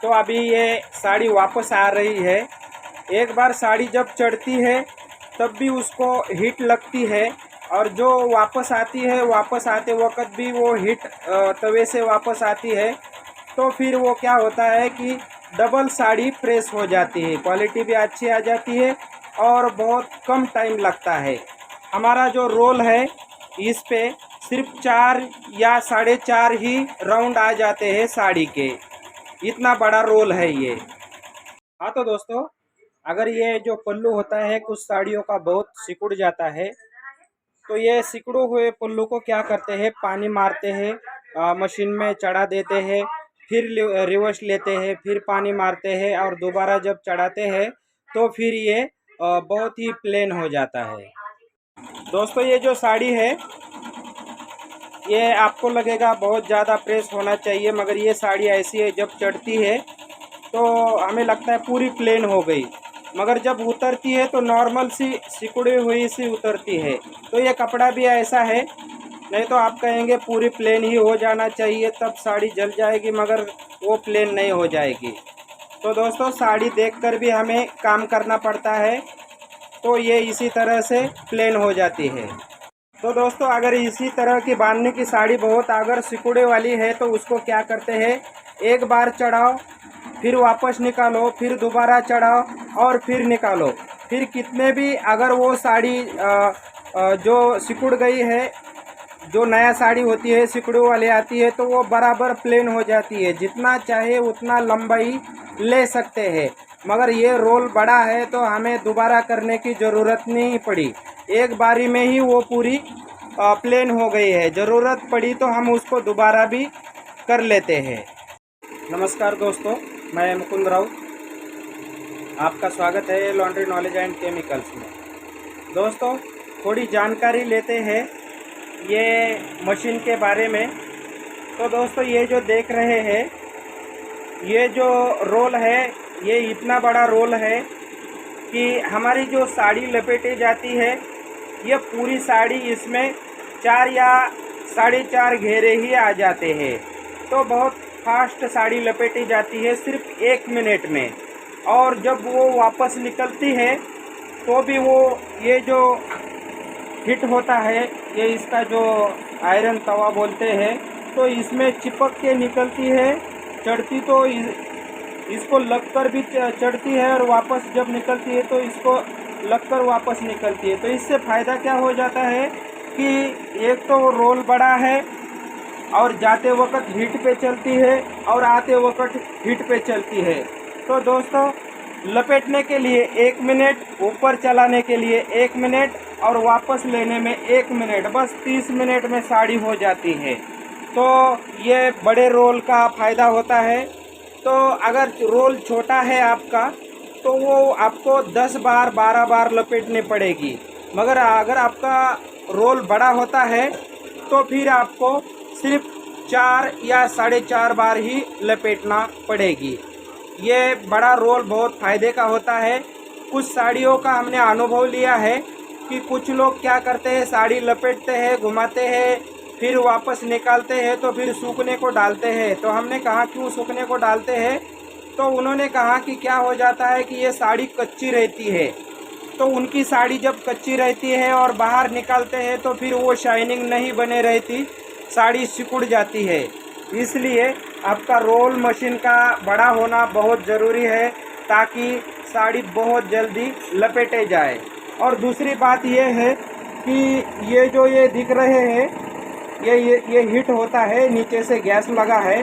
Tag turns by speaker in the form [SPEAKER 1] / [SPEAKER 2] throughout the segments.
[SPEAKER 1] तो अभी ये साड़ी वापस आ रही है। एक बार साड़ी जब चढ़ती है तब भी उसको हीट लगती है, और जो वापस आती है वापस आते वक्त भी वो हीट तवे से वापस आती है। तो फिर वो क्या होता है कि डबल साड़ी प्रेस हो जाती है, क्वालिटी भी अच्छी आ जाती है और बहुत कम टाइम लगता है। हमारा जो रोल है इस पे सिर्फ 4 या 4.5 ही राउंड आ जाते हैं साड़ी के, इतना बड़ा रोल है ये। हाँ तो दोस्तों, अगर ये जो पल्लू होता है कुछ साड़ियों का बहुत सिकुड़ जाता है, तो ये सिकुड़े हुए पल्लू को क्या करते हैं, पानी मारते हैं, मशीन में चढ़ा देते हैं, फिर रिवर्स लेते हैं, फिर पानी मारते हैं और दोबारा जब चढ़ाते हैं तो फिर ये बहुत ही प्लेन हो जाता है। दोस्तों ये जो साड़ी है ये आपको लगेगा बहुत ज़्यादा प्रेस होना चाहिए, मगर ये साड़ी ऐसी है जब चढ़ती है तो हमें लगता है पूरी प्लेन हो गई, मगर जब उतरती है तो नॉर्मल सी सिकुड़ी हुई सी उतरती है। तो ये कपड़ा भी ऐसा है, नहीं तो आप कहेंगे पूरी प्लेन ही हो जाना चाहिए तब साड़ी जल जाएगी, मगर वो प्लेन नहीं हो जाएगी। तो दोस्तों साड़ी देखकर भी हमें काम करना पड़ता है, तो ये इसी तरह से प्लेन हो जाती है। तो दोस्तों अगर इसी तरह की बांधने की साड़ी बहुत अगर सिकुड़े वाली है तो उसको क्या करते हैं, एक बार चढ़ाओ फिर वापस निकालो, फिर दोबारा चढ़ाओ और फिर निकालो, फिर कितने भी अगर वो साड़ी जो सिकुड़ गई है, जो नया साड़ी होती है सिकुड़े वाली आती है तो वो बराबर प्लेन हो जाती है, जितना चाहे उतना लंबाई ले सकते हैं। मगर ये रोल बड़ा है तो हमें दोबारा करने की ज़रूरत नहीं पड़ी, एक बारी में ही वो पूरी प्लेन हो गई है। ज़रूरत पड़ी तो हम उसको दोबारा भी कर लेते हैं। नमस्कार दोस्तों, मैं मुकुंद राउत, आपका स्वागत है लॉन्ड्री नॉलेज एंड केमिकल्स में। दोस्तों थोड़ी जानकारी लेते हैं ये मशीन के बारे में। तो दोस्तों ये जो देख रहे हैं ये जो रोल है ये इतना बड़ा रोल है कि हमारी जो साड़ी लपेटी जाती है ये पूरी साड़ी इसमें 4 या 4.5 घेरे ही आ जाते हैं। तो बहुत फास्ट साड़ी लपेटी जाती है सिर्फ 1 मिनट में, और जब वो वापस निकलती है तो भी वो ये जो हिट होता है, ये इसका जो आयरन तवा बोलते हैं, तो इसमें चिपक के निकलती है। चढ़ती तो इसको लगकर भी चढ़ती है और वापस जब निकलती है तो इसको लगकर वापस निकलती है। तो इससे फ़ायदा क्या हो जाता है कि एक तो रोल बड़ा है और जाते वक्त हीट पे चलती है और आते वक्त हीट पे चलती है। तो दोस्तों लपेटने के लिए 1 मिनट, ऊपर चलाने के लिए 1 मिनट और वापस लेने में 1 मिनट, बस 30 मिनट में साड़ी हो जाती है। तो ये बड़े रोल का फ़ायदा होता है। तो अगर रोल छोटा है आपका तो वो आपको 10 बार 12 बार लपेटने पड़ेगी, मगर अगर आपका रोल बड़ा होता है तो फिर आपको सिर्फ 4 या 4.5 बार ही लपेटना पड़ेगी। ये बड़ा रोल बहुत फ़ायदे का होता है। कुछ साड़ियों का हमने अनुभव लिया है कि कुछ लोग क्या करते हैं, साड़ी लपेटते हैं, घुमाते हैं, फिर वापस निकालते हैं, तो फिर सूखने को डालते हैं। तो हमने कहा क्यों सूखने को डालते हैं, तो उन्होंने कहा कि क्या हो जाता है कि ये साड़ी कच्ची रहती है, तो उनकी साड़ी जब कच्ची रहती है और बाहर निकालते हैं तो फिर वो शाइनिंग नहीं बने रहती, साड़ी सिकुड़ जाती है। इसलिए आपका रोल मशीन का बड़ा होना बहुत ज़रूरी है ताकि साड़ी बहुत जल्दी लपेटे जाए। और दूसरी बात ये है कि ये जो ये दिख रहे हैं ये हीट होता है, नीचे से गैस लगा है,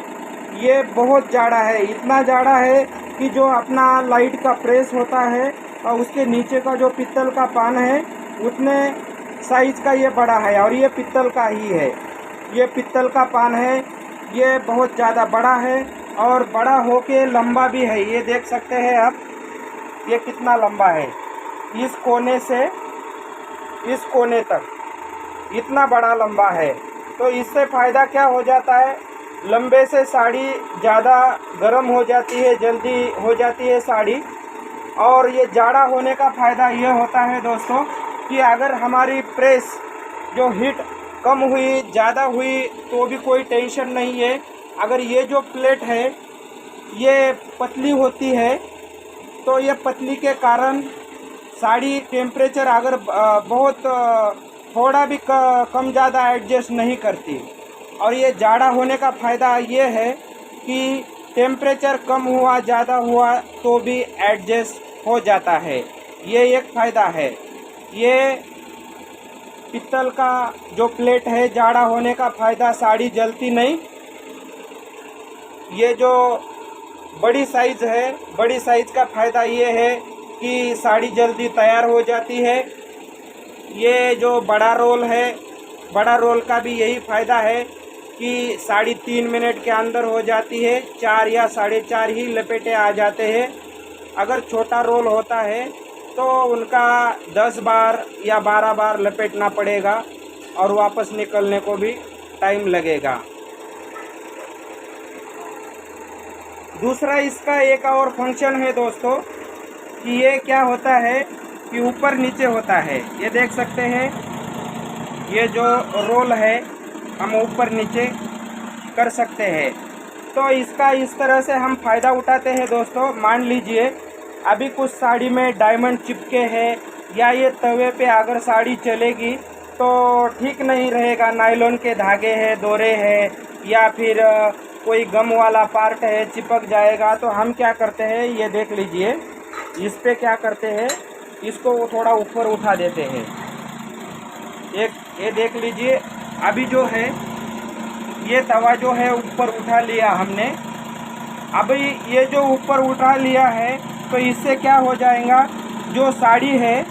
[SPEAKER 1] ये बहुत जाड़ा है, इतना जाड़ा है कि जो अपना लाइट का प्रेस होता है और उसके नीचे का जो पित्तल का पान है उतने साइज़ का ये बड़ा है, और ये पित्तल का ही है, ये पित्तल का पान है, ये बहुत ज़्यादा बड़ा है और बड़ा होके लंबा भी है। ये देख सकते हैं आप, ये कितना लंबा है, इस कोने से इस कोने तक इतना बड़ा लंबा है। तो इससे फ़ायदा क्या हो जाता है, लंबे से साड़ी ज़्यादा गर्म हो जाती है, जल्दी हो जाती है साड़ी। और ये जाड़ा होने का फ़ायदा ये होता है दोस्तों कि अगर हमारी प्रेस जो हीट कम हुई ज़्यादा हुई तो भी कोई टेंशन नहीं है। अगर ये जो प्लेट है ये पतली होती है, तो ये पतली के कारण साड़ी टेम्परेचर अगर बहुत थोड़ा भी कम ज़्यादा एडजस्ट नहीं करती। और ये जाड़ा होने का फ़ायदा ये है कि टेम्परेचर कम हुआ ज़्यादा हुआ तो भी एडजस्ट हो जाता है, ये एक फ़ायदा है। ये पित्तल का जो प्लेट है, जाड़ा होने का फ़ायदा साड़ी जलती नहीं। ये जो बड़ी साइज़ है, बड़ी साइज़ का फ़ायदा ये है कि साड़ी जल्दी तैयार हो जाती है। ये जो बड़ा रोल है, बड़ा रोल का भी यही फ़ायदा है कि साड़ी 3 मिनट के अंदर हो जाती है, 4 या 4.5 ही लपेटे आ जाते हैं। अगर छोटा रोल होता है तो उनका 10 बार या 12 बार लपेटना पड़ेगा और वापस निकलने को भी टाइम लगेगा। दूसरा इसका एक और फंक्शन है दोस्तों कि ये क्या होता है कि ऊपर नीचे होता है। ये देख सकते हैं, ये जो रोल है हम ऊपर नीचे कर सकते हैं। तो इसका इस तरह से हम फ़ायदा उठाते हैं दोस्तों। मान लीजिए अभी कुछ साड़ी में डायमंड चिपके हैं या ये तवे पे अगर साड़ी चलेगी तो ठीक नहीं रहेगा, नायलॉन के धागे हैं, डोरे हैं या फिर कोई गम वाला पार्ट है, चिपक जाएगा। तो हम क्या करते हैं, ये देख लीजिए, इस पे क्या करते हैं, इसको थोड़ा ऊपर उठा देते हैं। ये देख लीजिए, अभी जो है ये तवा जो है ऊपर उठा लिया हमने। अभी ये जो ऊपर उठा लिया है तो इससे क्या हो जाएगा, जो साड़ी है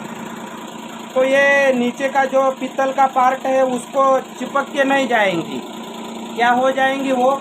[SPEAKER 1] तो ये नीचे का जो पित्तल का पार्ट है उसको चिपक के नहीं जाएंगी। क्या हो जाएंगी, वो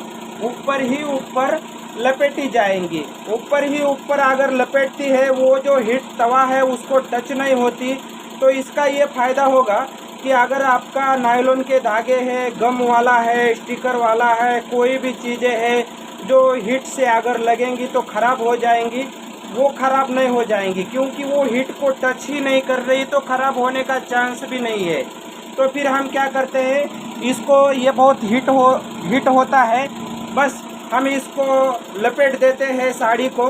[SPEAKER 1] ऊपर ही ऊपर लपेटी जाएंगी। ऊपर ही ऊपर अगर लपेटती है, वो जो हीट तवा है उसको टच नहीं होती। तो इसका ये फ़ायदा होगा कि अगर आपका नायलॉन के धागे है, गम वाला है, स्टिकर वाला है, कोई भी चीज़ें हैं जो हीट से अगर लगेंगी तो ख़राब हो जाएंगी, वो ख़राब नहीं हो जाएंगी, क्योंकि वो हीट को टच ही नहीं कर रही, तो ख़राब होने का चांस भी नहीं है। तो फिर हम क्या करते हैं, इसको, ये बहुत हीट होता है, बस हम इसको लपेट देते हैं साड़ी को।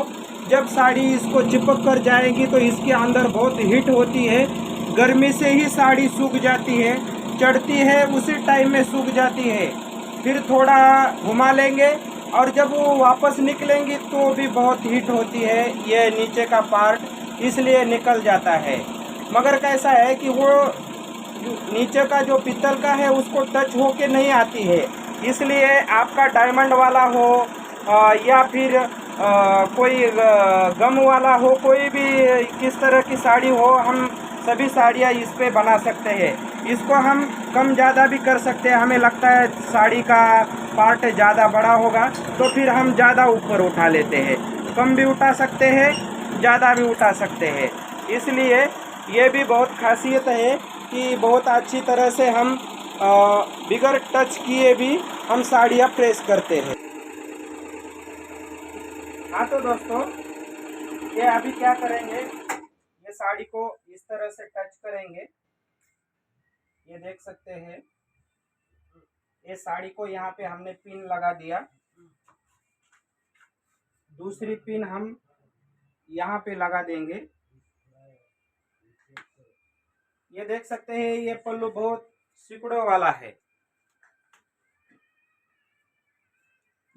[SPEAKER 1] जब साड़ी इसको चिपक कर जाएगी तो इसके अंदर बहुत हीट होती है, गर्मी से ही साड़ी सूख जाती है, चढ़ती है उसी टाइम में सूख जाती है। फिर थोड़ा घुमा लेंगे और जब वो वापस निकलेंगी तो भी बहुत हीट होती है, ये नीचे का पार्ट इसलिए निकल जाता है। मगर कैसा है कि वो नीचे का जो पित्तल का है उसको टच होके नहीं आती है। इसलिए आपका डायमंड वाला हो या फिर कोई गम वाला हो, कोई भी किस तरह की साड़ी हो, हम सभी साड़ियाँ इस पे बना सकते हैं। इसको हम कम ज़्यादा भी कर सकते हैं। हमें लगता है साड़ी का पार्ट ज़्यादा बड़ा होगा तो फिर हम ज़्यादा ऊपर उठा लेते हैं, कम भी उठा सकते हैं, ज़्यादा भी उठा सकते हैं। इसलिए ये भी बहुत खासियत है कि बहुत अच्छी तरह से हम बिगर टच किए भी हम साड़ियाँ प्रेस करते हैं। हाँ तो दोस्तों, ये अभी क्या करेंगे, ये साड़ी को इस तरह से टच करेंगे। ये देख सकते हैं, ये साड़ी को यहाँ पे हमने पिन लगा दिया। दूसरी पिन हम यहाँ पे लगा देंगे। ये देख सकते हैं, ये पल्लू बहुत सिकुड़ों वाला है।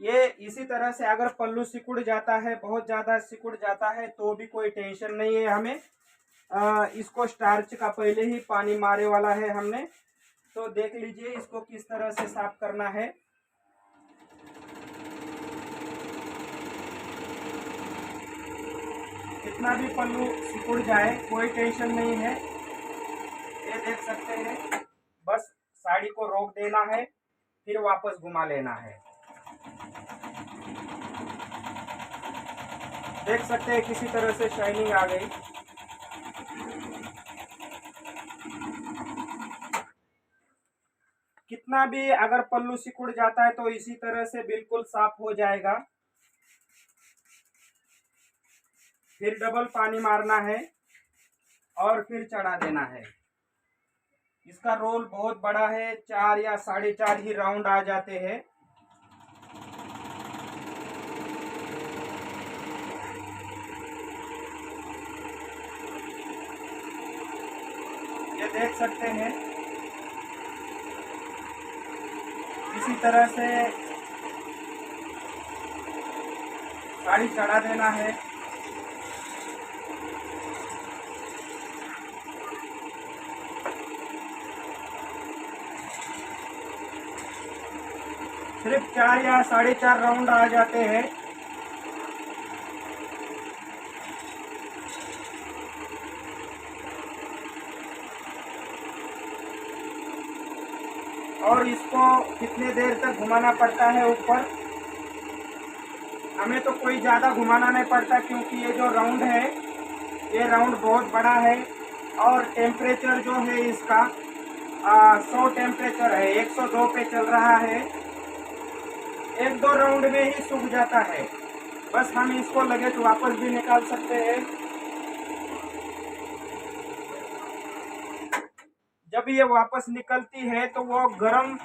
[SPEAKER 1] ये इसी तरह से अगर पल्लू सिकुड़ जाता है, बहुत ज़्यादा सिकुड़ जाता है, तो भी कोई टेंशन नहीं है हमें। इसको स्टार्च का पहले ही पानी मारे वाला है हमने। तो देख लीजिए इसको किस तरह से साफ करना है। कितना भी पल्लू सिकुड़ जाए कोई टेंशन नहीं है। ये देख सकते हैं, बस साड़ी को रोक देना है, फिर वापस घुमा लेना है। देख सकते हैं किसी तरह से शाइनिंग आ गई। कितना भी अगर पल्लू सिकुड़ जाता है तो इसी तरह से बिल्कुल साफ हो जाएगा। फिर डबल पानी मारना है और फिर चढ़ा देना है। इसका रोल बहुत बड़ा है, 4 या 4.5 ही राउंड आ जाते हैं। देख सकते हैं। इसी तरह से साड़ी चढ़ा देना है। सिर्फ 4 या 4.5 राउंड आ जाते हैं। और इसको कितने देर तक घुमाना पड़ता है ऊपर, हमें तो कोई ज़्यादा घुमाना नहीं पड़ता, क्योंकि ये जो राउंड है ये राउंड बहुत बड़ा है। और टेम्परेचर जो है इसका 100 टेम्परेचर है, 102 पे चल रहा है। 1-2 राउंड में ही सूख जाता है। बस हम इसको लगेज वापस भी निकाल सकते हैं। जब ये वापस निकलती है तो वो गरम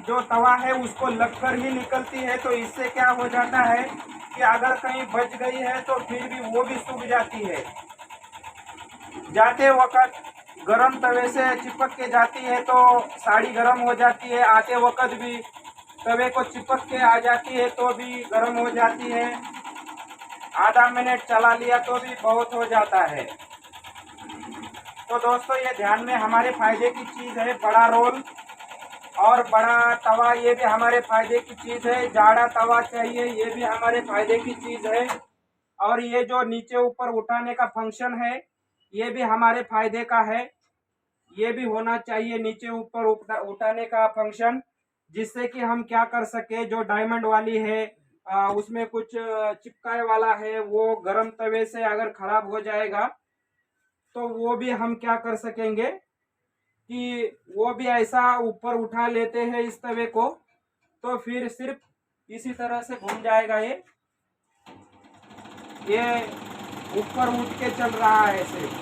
[SPEAKER 1] जो तवा है उसको लगकर ही निकलती है। तो इससे क्या हो जाता है कि अगर कहीं बच गई है तो फिर भी वो भी सूख जाती है। जाते वक्त गरम तवे से चिपक के जाती है तो साड़ी गरम हो जाती है। आते वक्त भी तवे को चिपक के आ जाती है तो भी गरम हो जाती है। आधा मिनट चला लिया तो भी बहुत हो जाता है। तो दोस्तों ये ध्यान में हमारे फायदे की चीज़ है। बड़ा रोल और बड़ा तवा ये भी हमारे फायदे की चीज़ है। जाड़ा तवा चाहिए ये भी हमारे फायदे की चीज़ है। और ये जो नीचे ऊपर उठाने का फंक्शन है ये भी हमारे फायदे का है। ये भी होना चाहिए नीचे ऊपर उठाने का फंक्शन, जिससे कि हम क्या कर सके, जो डायमंड वाली है उसमें कुछ चिपकाए वाला है, वो गरम तवे से अगर खराब हो जाएगा तो वो भी हम क्या कर सकेंगे कि वो भी ऐसा ऊपर उठा लेते हैं इस तवे को, तो फिर सिर्फ इसी तरह से घूम जाएगा। ये ऊपर उठ के चल रहा है सिर्फ।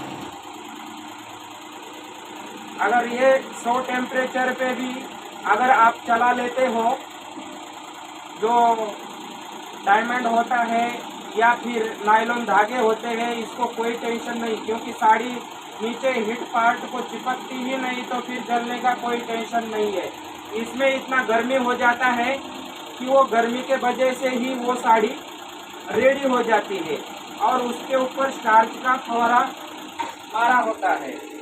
[SPEAKER 1] अगर ये 100 टेम्परेचर पे भी अगर आप चला लेते हो, जो डायमंड होता है या फिर नायलॉन धागे होते हैं, इसको कोई टेंशन नहीं, क्योंकि साड़ी नीचे हिट पार्ट को चिपकती ही नहीं, तो फिर जलने का कोई टेंशन नहीं है। इसमें इतना गर्मी हो जाता है कि वो गर्मी के वजह से ही वो साड़ी रेडी हो जाती है और उसके ऊपर स्टार्च का फव्वारा मारा होता है।